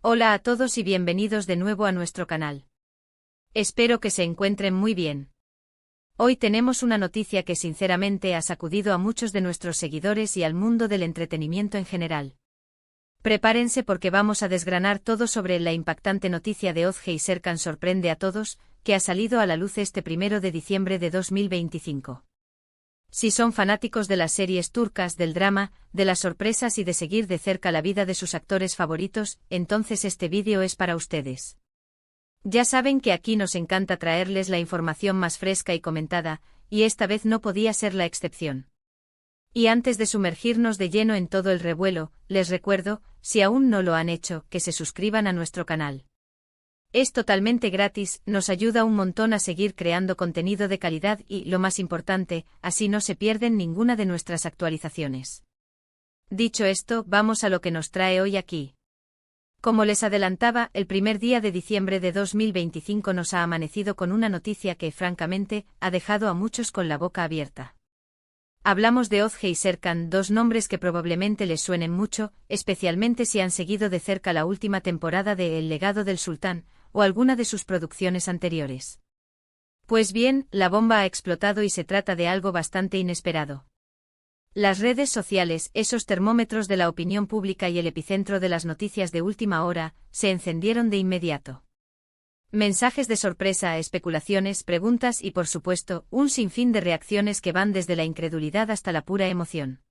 Hola a todos y bienvenidos de nuevo a nuestro canal. Espero que se encuentren muy bien. Hoy tenemos una noticia que sinceramente ha sacudido a muchos de nuestros seguidores y al mundo del entretenimiento en general. Prepárense porque vamos a desgranar todo sobre la impactante noticia de Özge y Serkan sorprende a todos, que ha salido a la luz este 1 de diciembre de 2025. Si son fanáticos de las series turcas, del drama, de las sorpresas y de seguir de cerca la vida de sus actores favoritos, entonces este vídeo es para ustedes. Ya saben que aquí nos encanta traerles la información más fresca y comentada, y esta vez no podía ser la excepción. Y antes de sumergirnos de lleno en todo el revuelo, les recuerdo, si aún no lo han hecho, que se suscriban a nuestro canal. Es totalmente gratis, nos ayuda un montón a seguir creando contenido de calidad y, lo más importante, así no se pierden ninguna de nuestras actualizaciones. Dicho esto, vamos a lo que nos trae hoy aquí. Como les adelantaba, el primer día de diciembre de 2025 nos ha amanecido con una noticia que, francamente, ha dejado a muchos con la boca abierta. Hablamos de Özge y Serkan, dos nombres que probablemente les suenen mucho, especialmente si han seguido de cerca la última temporada de El legado del sultán, o alguna de sus producciones anteriores. Pues bien, la bomba ha explotado y se trata de algo bastante inesperado. Las redes sociales, esos termómetros de la opinión pública y el epicentro de las noticias de última hora, se encendieron de inmediato. Mensajes de sorpresa, especulaciones, preguntas y por supuesto, un sinfín de reacciones que van desde la incredulidad hasta la pura emoción.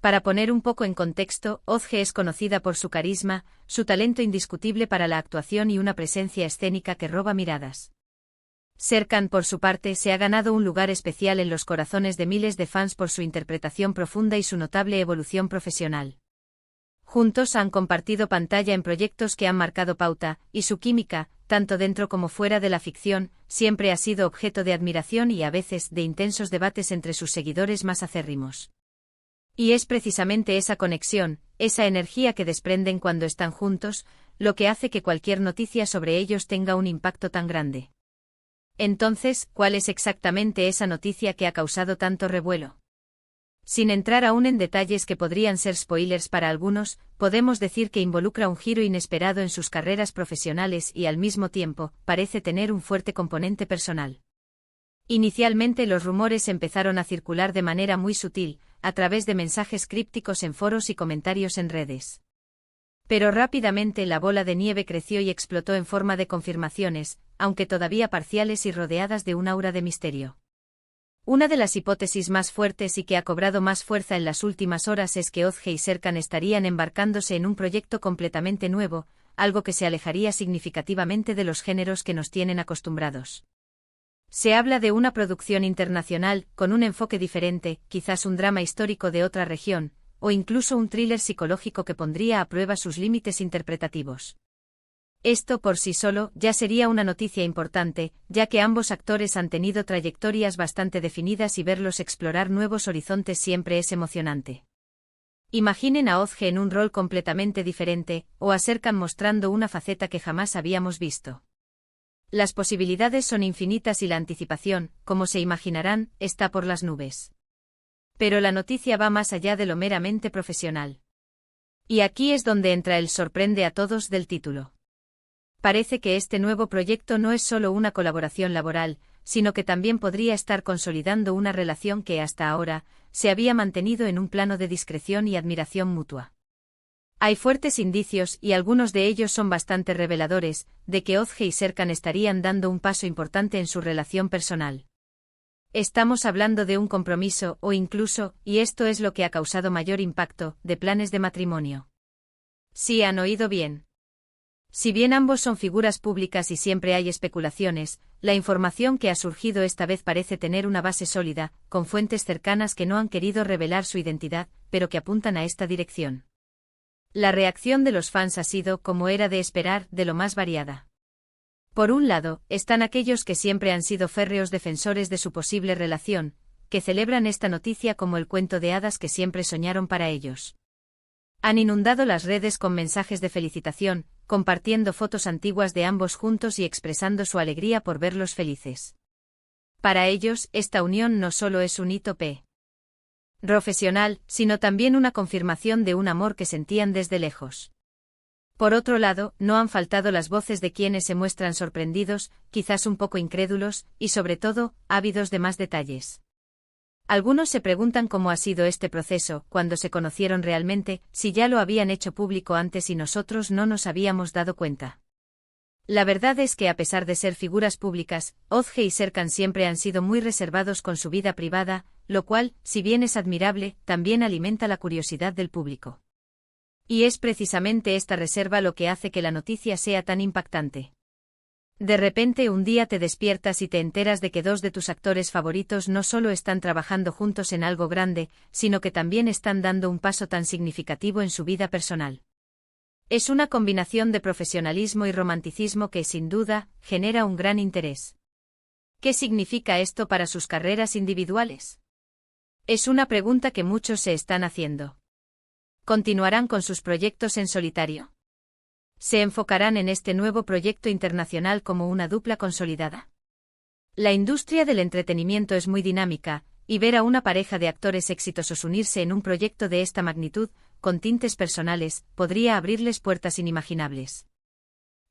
Para poner un poco en contexto, Özge es conocida por su carisma, su talento indiscutible para la actuación y una presencia escénica que roba miradas. Serkan, por su parte, se ha ganado un lugar especial en los corazones de miles de fans por su interpretación profunda y su notable evolución profesional. Juntos han compartido pantalla en proyectos que han marcado pauta, y su química, tanto dentro como fuera de la ficción, siempre ha sido objeto de admiración y a veces de intensos debates entre sus seguidores más acérrimos. Y es precisamente esa conexión, esa energía que desprenden cuando están juntos, lo que hace que cualquier noticia sobre ellos tenga un impacto tan grande. Entonces, ¿cuál es exactamente esa noticia que ha causado tanto revuelo? Sin entrar aún en detalles que podrían ser spoilers para algunos, podemos decir que involucra un giro inesperado en sus carreras profesionales y al mismo tiempo, parece tener un fuerte componente personal. Inicialmente los rumores empezaron a circular de manera muy sutil, a través de mensajes crípticos en foros y comentarios en redes. Pero rápidamente la bola de nieve creció y explotó en forma de confirmaciones, aunque todavía parciales y rodeadas de un aura de misterio. Una de las hipótesis más fuertes y que ha cobrado más fuerza en las últimas horas es que Özge y Serkan estarían embarcándose en un proyecto completamente nuevo, algo que se alejaría significativamente de los géneros que nos tienen acostumbrados. Se habla de una producción internacional, con un enfoque diferente, quizás un drama histórico de otra región, o incluso un thriller psicológico que pondría a prueba sus límites interpretativos. Esto por sí solo ya sería una noticia importante, ya que ambos actores han tenido trayectorias bastante definidas y verlos explorar nuevos horizontes siempre es emocionante. Imaginen a Özge en un rol completamente diferente, o a Serkan mostrando una faceta que jamás habíamos visto. Las posibilidades son infinitas y la anticipación, como se imaginarán, está por las nubes. Pero la noticia va más allá de lo meramente profesional. Y aquí es donde entra el sorprende a todos del título. Parece que este nuevo proyecto no es solo una colaboración laboral, sino que también podría estar consolidando una relación que hasta ahora se había mantenido en un plano de discreción y admiración mutua. Hay fuertes indicios, y algunos de ellos son bastante reveladores, de que Özge y Serkan estarían dando un paso importante en su relación personal. Estamos hablando de un compromiso, o incluso, y esto es lo que ha causado mayor impacto, de planes de matrimonio. Sí han oído bien. Si bien ambos son figuras públicas y siempre hay especulaciones, la información que ha surgido esta vez parece tener una base sólida, con fuentes cercanas que no han querido revelar su identidad, pero que apuntan a esta dirección. La reacción de los fans ha sido, como era de esperar, de lo más variada. Por un lado, están aquellos que siempre han sido férreos defensores de su posible relación, que celebran esta noticia como el cuento de hadas que siempre soñaron para ellos. Han inundado las redes con mensajes de felicitación, compartiendo fotos antiguas de ambos juntos y expresando su alegría por verlos felices. Para ellos, esta unión no solo es un hito profesional, sino también una confirmación de un amor que sentían desde lejos. Por otro lado, no han faltado las voces de quienes se muestran sorprendidos, quizás un poco incrédulos, y sobre todo, ávidos de más detalles. Algunos se preguntan cómo ha sido este proceso, cuando se conocieron realmente, si ya lo habían hecho público antes y nosotros no nos habíamos dado cuenta. La verdad es que a pesar de ser figuras públicas, Ozge y Serkan siempre han sido muy reservados con su vida privada, lo cual, si bien es admirable, también alimenta la curiosidad del público. Y es precisamente esta reserva lo que hace que la noticia sea tan impactante. De repente un día te despiertas y te enteras de que dos de tus actores favoritos no solo están trabajando juntos en algo grande, sino que también están dando un paso tan significativo en su vida personal. Es una combinación de profesionalismo y romanticismo que, sin duda, genera un gran interés. ¿Qué significa esto para sus carreras individuales? Es una pregunta que muchos se están haciendo. ¿Continuarán con sus proyectos en solitario? ¿Se enfocarán en este nuevo proyecto internacional como una dupla consolidada? La industria del entretenimiento es muy dinámica, y ver a una pareja de actores exitosos unirse en un proyecto de esta magnitud, con tintes personales, podría abrirles puertas inimaginables.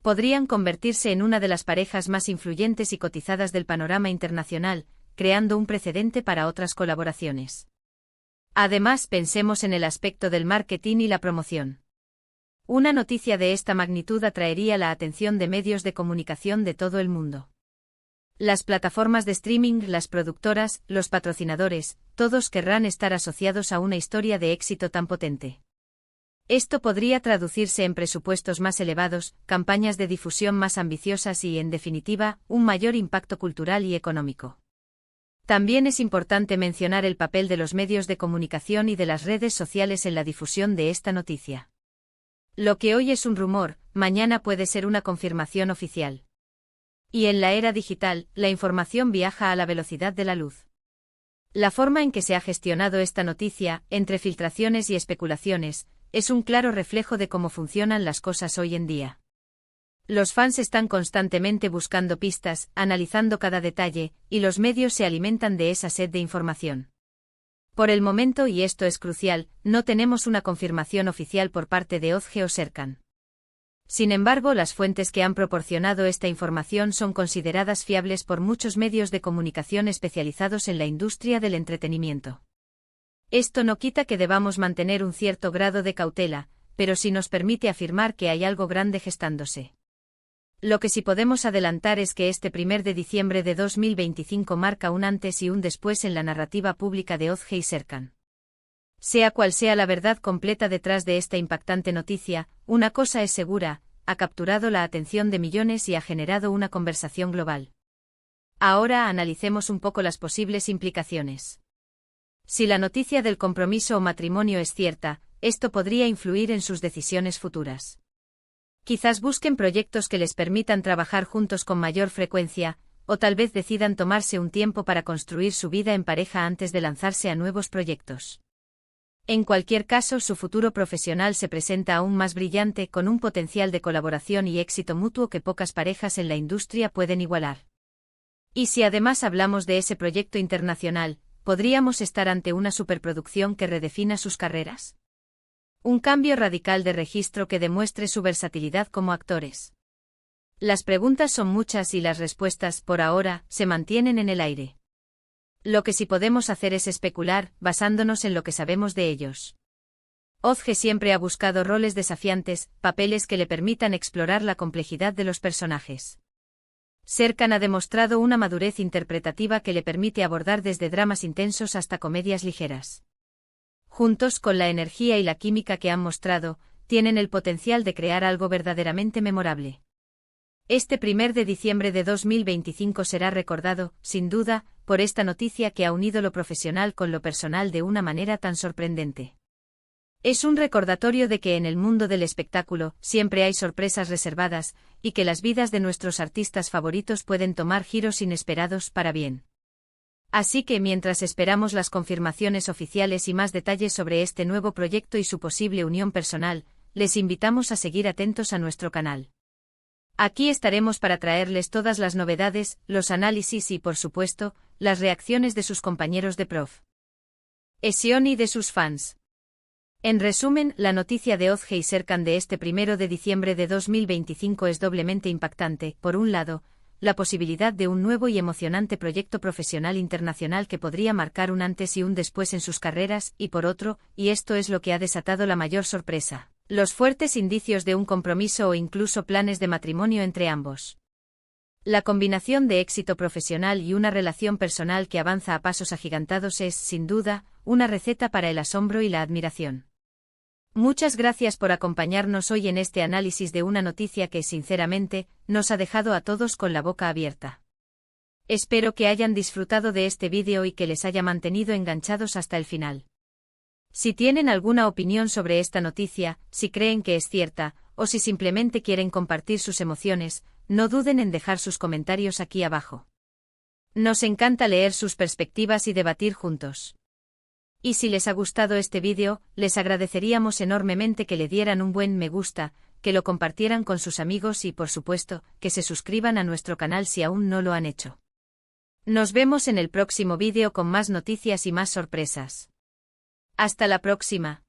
Podrían convertirse en una de las parejas más influyentes y cotizadas del panorama internacional, creando un precedente para otras colaboraciones. Además, pensemos en el aspecto del marketing y la promoción. Una noticia de esta magnitud atraería la atención de medios de comunicación de todo el mundo. Las plataformas de streaming, las productoras, los patrocinadores, todos querrán estar asociados a una historia de éxito tan potente. Esto podría traducirse en presupuestos más elevados, campañas de difusión más ambiciosas y, en definitiva, un mayor impacto cultural y económico. También es importante mencionar el papel de los medios de comunicación y de las redes sociales en la difusión de esta noticia. Lo que hoy es un rumor, mañana puede ser una confirmación oficial. Y en la era digital, la información viaja a la velocidad de la luz. La forma en que se ha gestionado esta noticia, entre filtraciones y especulaciones, es un claro reflejo de cómo funcionan las cosas hoy en día. Los fans están constantemente buscando pistas, analizando cada detalle, y los medios se alimentan de esa sed de información. Por el momento, y esto es crucial, no tenemos una confirmación oficial por parte de Ozge o Serkan. Sin embargo, las fuentes que han proporcionado esta información son consideradas fiables por muchos medios de comunicación especializados en la industria del entretenimiento. Esto no quita que debamos mantener un cierto grado de cautela, pero sí nos permite afirmar que hay algo grande gestándose. Lo que sí podemos adelantar es que este 1 de diciembre de 2025 marca un antes y un después en la narrativa pública de Ozge y Serkan. Sea cual sea la verdad completa detrás de esta impactante noticia, una cosa es segura, ha capturado la atención de millones y ha generado una conversación global. Ahora analicemos un poco las posibles implicaciones. Si la noticia del compromiso o matrimonio es cierta, esto podría influir en sus decisiones futuras. Quizás busquen proyectos que les permitan trabajar juntos con mayor frecuencia, o tal vez decidan tomarse un tiempo para construir su vida en pareja antes de lanzarse a nuevos proyectos. En cualquier caso, su futuro profesional se presenta aún más brillante, con un potencial de colaboración y éxito mutuo que pocas parejas en la industria pueden igualar. Y si además hablamos de ese proyecto internacional, ¿podríamos estar ante una superproducción que redefina sus carreras? Un cambio radical de registro que demuestre su versatilidad como actores. Las preguntas son muchas y las respuestas, por ahora, se mantienen en el aire. Lo que sí podemos hacer es especular, basándonos en lo que sabemos de ellos. Ozge siempre ha buscado roles desafiantes, papeles que le permitan explorar la complejidad de los personajes. Serkan ha demostrado una madurez interpretativa que le permite abordar desde dramas intensos hasta comedias ligeras. Juntos, con la energía y la química que han mostrado, tienen el potencial de crear algo verdaderamente memorable. Este 1 de diciembre de 2025 será recordado, sin duda, por esta noticia que ha unido lo profesional con lo personal de una manera tan sorprendente. Es un recordatorio de que en el mundo del espectáculo siempre hay sorpresas reservadas, y que las vidas de nuestros artistas favoritos pueden tomar giros inesperados para bien. Así que mientras esperamos las confirmaciones oficiales y más detalles sobre este nuevo proyecto y su posible unión personal, les invitamos a seguir atentos a nuestro canal. Aquí estaremos para traerles todas las novedades, los análisis y, por supuesto, las reacciones de sus compañeros de profesión y de sus fans. En resumen, la noticia de Ozge y Serkan de este 1 de diciembre de 2025 es doblemente impactante. Por un lado, la posibilidad de un nuevo y emocionante proyecto profesional internacional que podría marcar un antes y un después en sus carreras, y por otro, y esto es lo que ha desatado la mayor sorpresa, los fuertes indicios de un compromiso o incluso planes de matrimonio entre ambos. La combinación de éxito profesional y una relación personal que avanza a pasos agigantados es, sin duda, una receta para el asombro y la admiración. Muchas gracias por acompañarnos hoy en este análisis de una noticia que, sinceramente, nos ha dejado a todos con la boca abierta. Espero que hayan disfrutado de este vídeo y que les haya mantenido enganchados hasta el final. Si tienen alguna opinión sobre esta noticia, si creen que es cierta, o si simplemente quieren compartir sus emociones, no duden en dejar sus comentarios aquí abajo. Nos encanta leer sus perspectivas y debatir juntos. Y si les ha gustado este vídeo, les agradeceríamos enormemente que le dieran un buen me gusta, que lo compartieran con sus amigos y, por supuesto, que se suscriban a nuestro canal si aún no lo han hecho. Nos vemos en el próximo vídeo con más noticias y más sorpresas. Hasta la próxima.